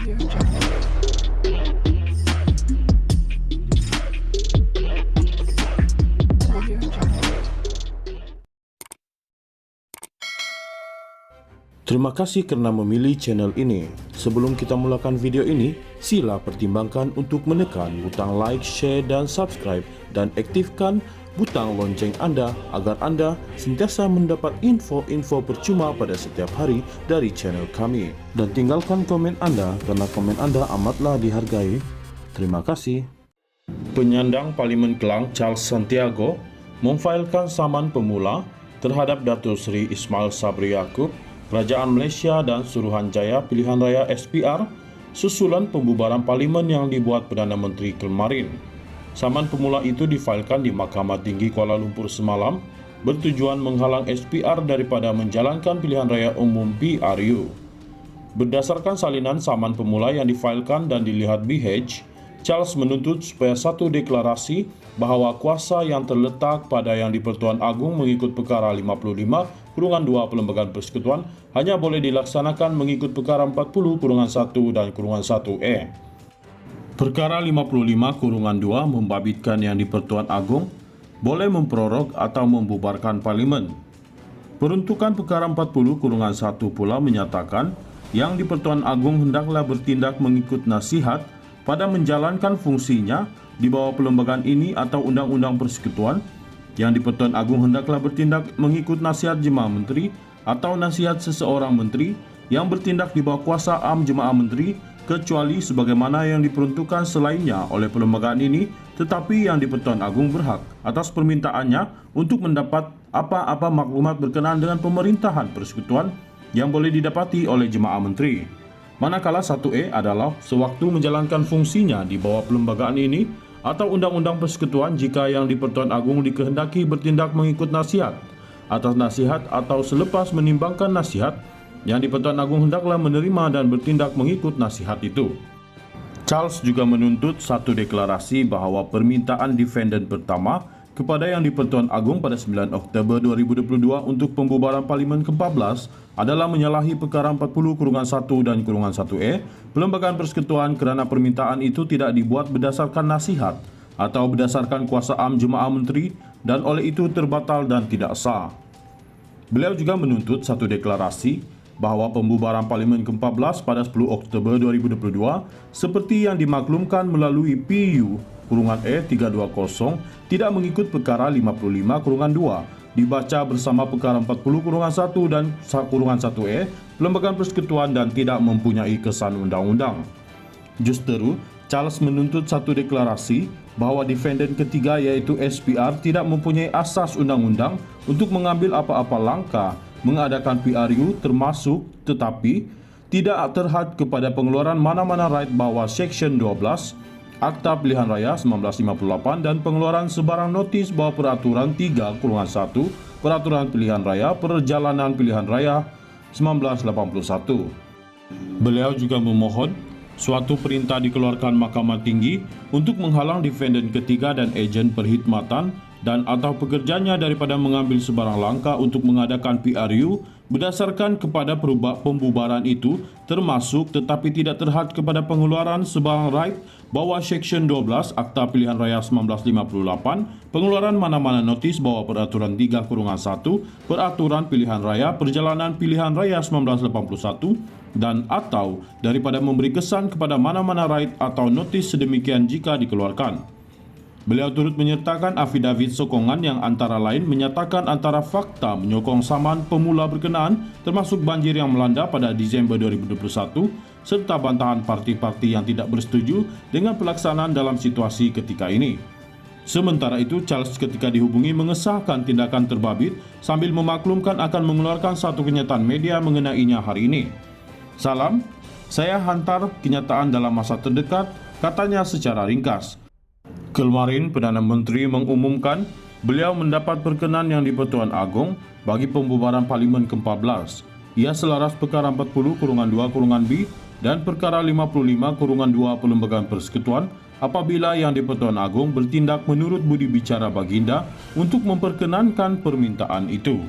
Terima kasih kerana memilih channel ini. Sebelum kita mulakan video ini, sila pertimbangkan untuk menekan butang like, share dan subscribe dan aktifkan butang lonceng anda agar anda sentiasa mendapat info-info percuma pada setiap hari dari channel kami. Dan tinggalkan komen anda kerana komen anda amatlah dihargai. Terima kasih. Penyandang Parlimen Klang Charles Santiago memfailkan saman pemula terhadap Datuk Seri Ismail Sabri Yaakob, Kerajaan Malaysia dan Suruhanjaya Pilihan Raya SPR susulan pembubaran Parlimen yang dibuat Perdana Menteri kemarin. Saman pemula itu difailkan di Mahkamah Tinggi Kuala Lumpur semalam bertujuan menghalang SPR daripada menjalankan pilihan raya umum PRU. Berdasarkan salinan saman pemula yang difailkan dan dilihat BH, Charles menuntut supaya satu deklarasi bahawa kuasa yang terletak pada Yang di-Pertuan Agong mengikut Perkara 55/2 Perlembagaan Persekutuan hanya boleh dilaksanakan mengikut Perkara 40/1 dan -1A. Perkara 55/2 membabitkan Yang di-Pertuan Agong boleh memprorog atau membubarkan Parlimen. Peruntukan Perkara 40/1 pula menyatakan Yang di-Pertuan Agong hendaklah bertindak mengikut nasihat pada menjalankan fungsinya di bawah perlembagaan ini atau Undang-Undang Persekutuan. Yang di-Pertuan Agong hendaklah bertindak mengikut nasihat Jemaah Menteri atau nasihat seseorang menteri yang bertindak di bawah kuasa am Jemaah Menteri kecuali sebagaimana yang diperuntukkan selainnya oleh perlembagaan ini, tetapi Yang di-Pertuan Agong berhak atas permintaannya untuk mendapat apa-apa maklumat berkenaan dengan pemerintahan persekutuan yang boleh didapati oleh Jemaah Menteri. Manakala 1A adalah sewaktu menjalankan fungsinya di bawah perlembagaan ini atau Undang-Undang Persekutuan jika Yang di-Pertuan Agong dikehendaki bertindak mengikut nasihat, atas nasihat atau selepas menimbangkan nasihat, Yang di-Pertuan Agong hendaklah menerima dan bertindak mengikut nasihat itu. Charles juga menuntut satu deklarasi bahawa permintaan defendant pertama kepada Yang di-Pertuan Agong pada 9 Oktober 2022 untuk pembubaran Parlimen ke-14 adalah menyalahi Perkara 40/1 dan -1A Perlembagaan Persekutuan kerana permintaan itu tidak dibuat berdasarkan nasihat atau berdasarkan kuasa am Jemaah Menteri dan oleh itu terbatal dan tidak sah. Beliau juga menuntut satu deklarasi bahawa pembubaran Parlimen ke-14 pada 10 Oktober 2022 seperti yang dimaklumkan melalui PU-E 320 tidak mengikut Perkara 55/2 dibaca bersama Perkara 40/1 dan -1A Perlembagaan Persekutuan dan tidak mempunyai kesan undang-undang. Justeru, Charles menuntut satu deklarasi bahawa defendant ketiga iaitu SPR tidak mempunyai asas undang-undang untuk mengambil apa-apa langkah mengadakan PRU termasuk tetapi tidak terhad kepada pengeluaran mana-mana right bawah Seksyen 12 Akta Pilihan Raya 1958 dan pengeluaran sebarang notis bawah Peraturan 3/1 Peraturan Pilihan Raya Perjalanan Pilihan Raya 1981. Beliau juga memohon suatu perintah dikeluarkan Mahkamah Tinggi untuk menghalang defendant ketiga dan ejen perkhidmatan dan atau pekerjanya daripada mengambil sebarang langkah untuk mengadakan PRU berdasarkan kepada pembubaran itu termasuk tetapi tidak terhad kepada pengeluaran sebarang right bawah Seksyen 12 Akta Pilihan Raya 1958, pengeluaran mana-mana notis bawah Peraturan 3/1 Peraturan Pilihan Raya Perjalanan Pilihan Raya 1981 dan atau daripada memberi kesan kepada mana-mana right atau notis sedemikian jika dikeluarkan. Beliau turut menyertakan afidavit sokongan yang antara lain menyatakan antara fakta menyokong saman pemula berkenaan termasuk banjir yang melanda pada Disember 2021 serta bantahan parti-parti yang tidak bersetuju dengan pelaksanaan dalam situasi ketika ini. Sementara itu, Charles ketika dihubungi mengesahkan tindakan terbabit sambil memaklumkan akan mengeluarkan satu kenyataan media mengenainya hari ini. Salam, saya hantar kenyataan dalam masa terdekat, katanya secara ringkas. Kemarin, Perdana Menteri mengumumkan beliau mendapat perkenan Yang di-Pertuan Agong bagi pembubaran Parlimen ke-14. Ia selaras Perkara 40/2-B dan Perkara 55/2 Perlembagaan Persekutuan apabila Yang di-Pertuan Agong bertindak menurut budi bicara baginda untuk memperkenankan permintaan itu.